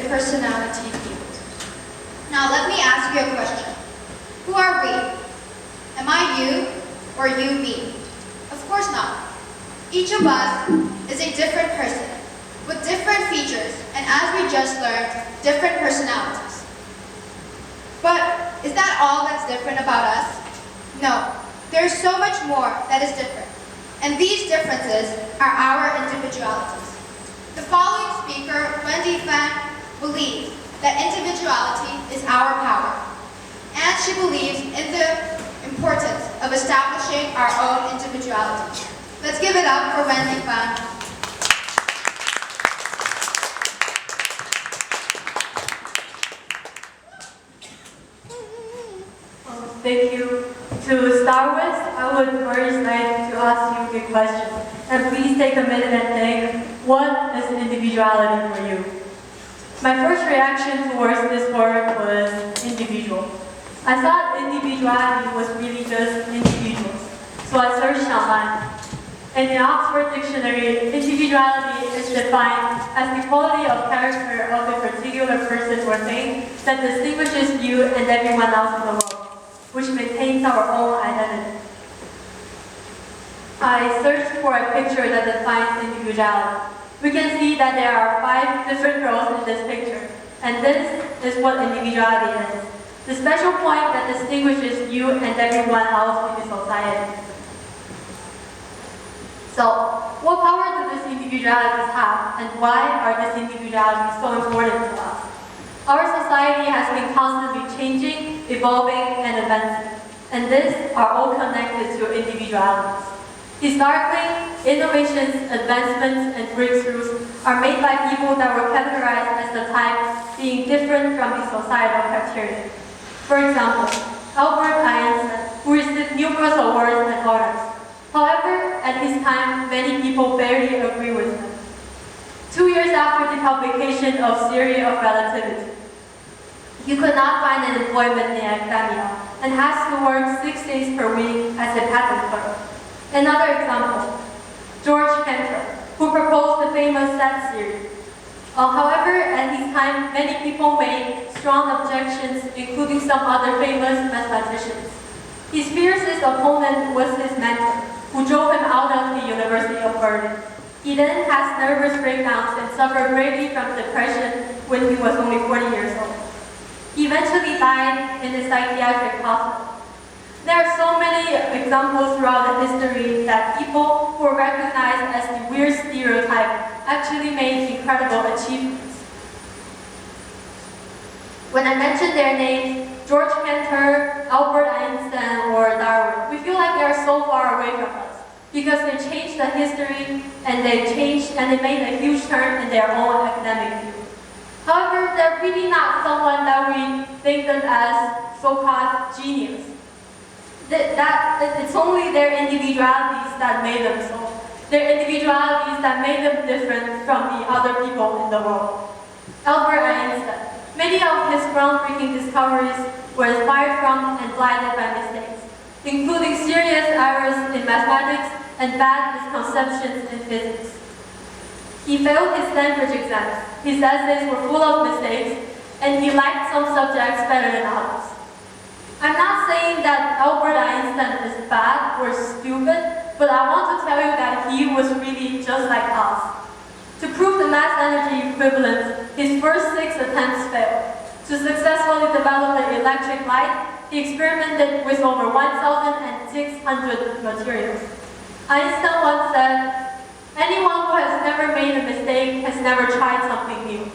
personality field. Now let me ask you a question. Who are we? Am I you or you me? Of course not. Each of us is a different person with different features and, as we just learned, different personalities. But is that all that's different about us? No, there's so much more that is different. And these differences are our individualities. The following speaker, Wendi, believes that individuality is our power. And she believes in the importance of establishing our own individuality. Let's give it up for Wendi. Thank you. To start with, I would first like to ask you a question. And please take a minute and think, what is individuality for you? My first reaction towards this word was individual. I thought individuality was really just individuals. So I searched online. In the Oxford Dictionary, individuality is defined as the quality of character of a particular person or thing that distinguishes you and everyone else in the world, which maintains our own identity. I searched for a picture that defines individuality. We can see that there are 5 different girls in this picture, and this is what individuality is. The special point that distinguishes you and everyone else in the society. So, what power do these individualities have, and why are these individualities so important to us? Our society has been constantly changing, evolving, and advancing, and these are all connected to individualities. Historically, innovations, advancements, and breakthroughs are made by people that were categorized as the type being different from the societal criteria. For example, Albert Einstein, who received numerous awards and honors. However, at his time, many people barely agree with him. 2 years after the publication of Theory of Relativity, he could not find an employment in academia and has to work 6 days per week as a patent clerk. Another example, George Cantor, who proposed the famous set theory. However, at his time, many people made strong objections, including some other famous mathematicians. His fiercest opponent was his mentor, who drove him out of the University of Berlin. He then has nervous breakdowns and suffered greatly from depression when he was only 40 years old. He eventually died in a psychiatric hospital. There are so many examples throughout the history that people who are recognized as the weird stereotype actually made incredible achievements. When I mention their names, George Cantor, Albert Einstein, or Darwin, we feel like they are so far away from us because they changed the history and they made a huge turn in their own academic field. However, they're really not someone that we think of as so-called genius. It's only their individualities that made them so. Their individualities that made them different from the other people in the world. Albert Einstein. Many of his groundbreaking discoveries were inspired from and blinded by mistakes, including serious errors in mathematics and bad misconceptions in physics. He failed his language exams. His essays were full of mistakes, and he liked some subjects better than others. I'm not saying that Albert Einstein is bad or stupid, but I want to tell you that he was really just like us. To prove the mass energy equivalence, his first 6 attempts failed. To successfully develop the electric light, he experimented with over 1,600 materials. Einstein once said, "Anyone who has never made a mistake has never tried something new."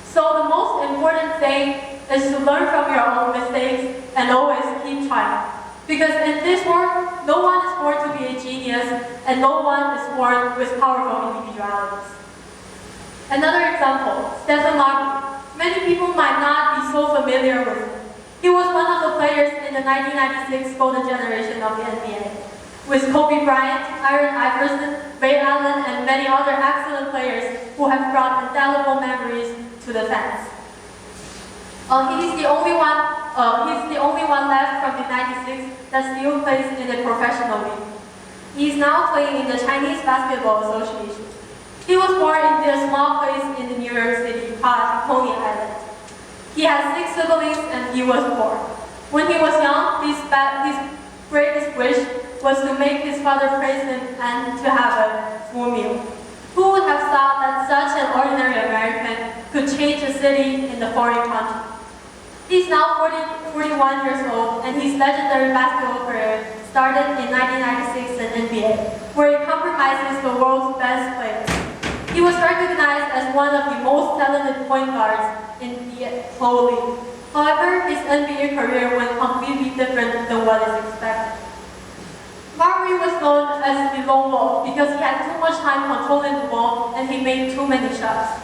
So the most important thing is to learn from your own mistakes and always keep trying. Because in this world, no one is born to be a genius, and no one is born with powerful individualities. Another example, Stephon Marbury. Many people might not be so familiar with him. He was one of the players in the 1996 golden generation of the NBA. With Kobe Bryant, Allen Iverson, Ray Allen, and many other excellent players who have brought indelible memories to the fans. He's the only one left from the 96 that still plays in the professional league. He's now playing in the Chinese Basketball Association. He was born in a small place in New York City, caught Coney Island. He had 6 siblings and he was poor. When he was young, his greatest wish was to make his father praise him and to have a full meal. Who would have thought that such an ordinary American could change a city in a foreign country? He's now 41 years old, and his legendary basketball career started in 1996 in NBA, where he compromises the world's best players. He was recognized as one of the most talented point guards in the whole league. However, his NBA career went completely different than what is expected. Marbury was known as the lone wolf because he had too much time controlling the ball and he made too many shots.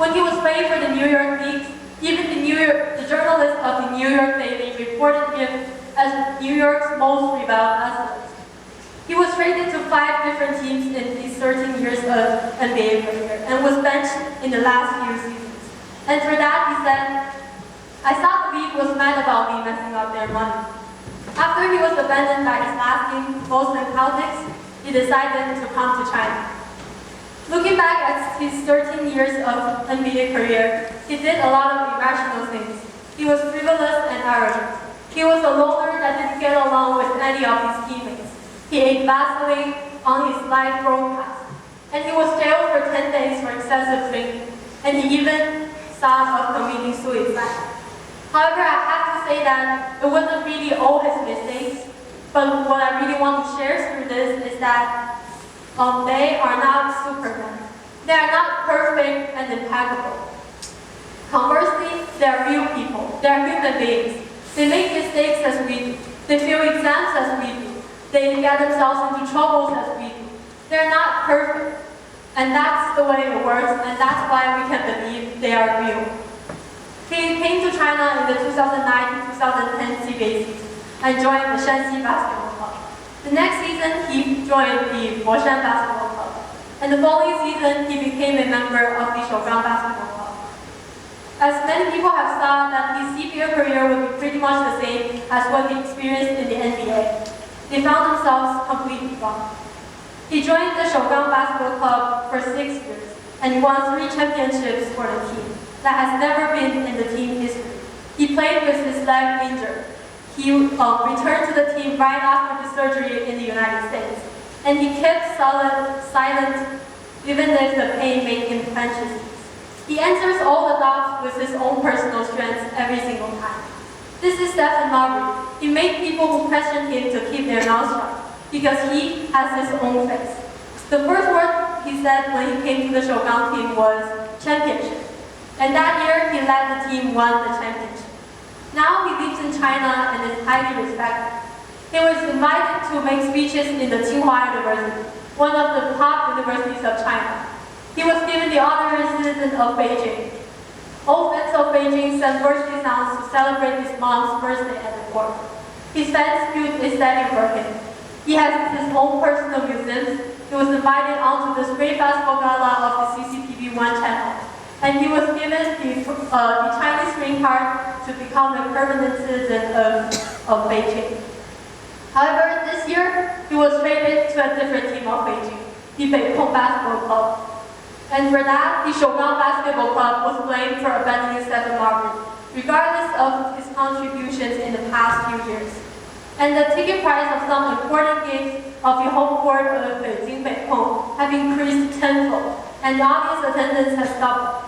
When he was playing for the New York Knicks, even the journalists of the New York Daily reported him as New York's most reviled athlete. He was traded to 5 different teams in his 13 years of NBA career and was benched in the last few seasons. And for that, he said, "I thought the league was mad about me messing up their money." After he was abandoned by his last team, Boston Celtics, he decided to come to China. Looking back at his 13 years of NBA career, he did a lot of irrational things. He was frivolous and arrogant. He was a loner that didn't get along with any of his teammates. He ate Vaseline on his live broadcast. And he was jailed for 10 days for excessive drinking. And he even thought of committing suicide. However, I have to say that it wasn't really all his mistakes, but what I really want to share through this is that they are not Superman. They are not perfect and impeccable. Conversely, they are real people. They are human beings. They make mistakes as we do. They fail exams as we do. They get themselves into troubles as we do. They're not perfect. And that's the way it works, and that's why we can believe they are real. He came to China in the 2009-2010 CBA season and joined the Shanxi Basketball Club. The next season, he joined the Boshan Basketball Club. And the following season, he became a member of the Shougang Basketball Club. As many people have thought that his CBA career would be pretty much the same as what he experienced in the NBA, they found themselves completely wrong. He joined the Shougang Basketball Club for 6 years and won 3 championships for the team that has never been in the team history. He played with his leg injured. He returned to the team right after the surgery in the United States. And he kept silent even if the pain made him clench his teeth. He answers all the doubts with his own personal strengths every single time. This is Stephon Marbury. He made people who question him to keep their mouths shut because he has his own face. The first word he said when he came to the Shougang team was championship. And that year, he led the team won the championship. Now he lives in China and is highly respected. He was invited to make speeches in the Tsinghua University, one of the top universities of China. He was given the honorary citizen of Beijing. All fans of Beijing sent birthday sounds to celebrate his mom's birthday at the court. His fans built a statue for him. He has his own personal museums. He was invited onto the Spring Festival Gala of the CCTV1 channel. And he was given the Chinese green card to become a permanent citizen of Beijing. However, this year, he was traded to a different team of Beijing, the Beipeng Basketball Club. And for that, the Shougang Basketball Club was blamed for abandoning Stephon Marbury, regardless of his contributions in the past few years. And the ticket price of some important games of the home court of Beijing Beipeng have increased tenfold, and the audience attendance has doubled.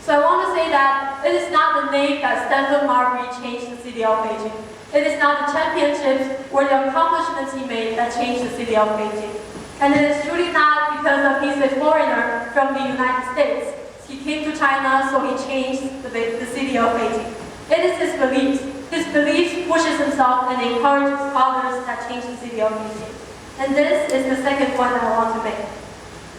So I want to say that it is not the name that Stephon Marbury changed the city of Beijing. It is not the championships or the accomplishments he made that changed the city of Beijing. And it is truly not because of he's a foreigner from the United States. He came to China, so he changed the city of Beijing. It is his beliefs. His beliefs pushes himself and encourages others that change the city of Beijing. And this is the second point that I want to make.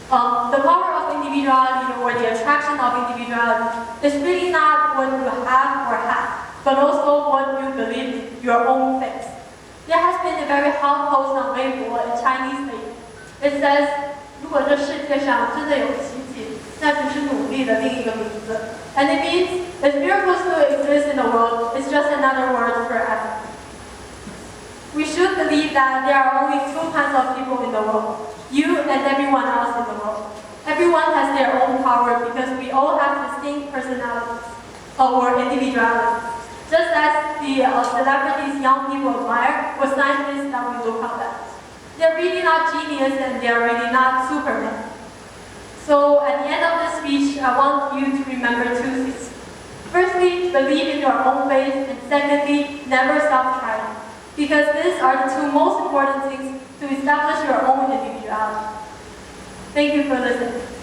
The power of individuality or the attraction of individuality is really not what you have or have, but also what you believe in, your own faith. There has been a very hot post on Weibo in Chinese lately. It says, 如果这世界上真的有奇迹，那只是努力的另一个名字。And it means if miracles still exist in the world, it's just another word for effort. We should believe that there are only 2 kinds of people in the world, you and everyone else in the world. Everyone has their own power because we all have distinct distinct personalities or individualities. Just as the celebrities young people admire or scientists that we look up at. They're really not genius and they're really not Superman. So at the end of this speech, I want you to remember two things. Firstly, believe in your own faith, and secondly, never stop trying. Because these are the two most important things to establish your own individuality. Thank you for listening.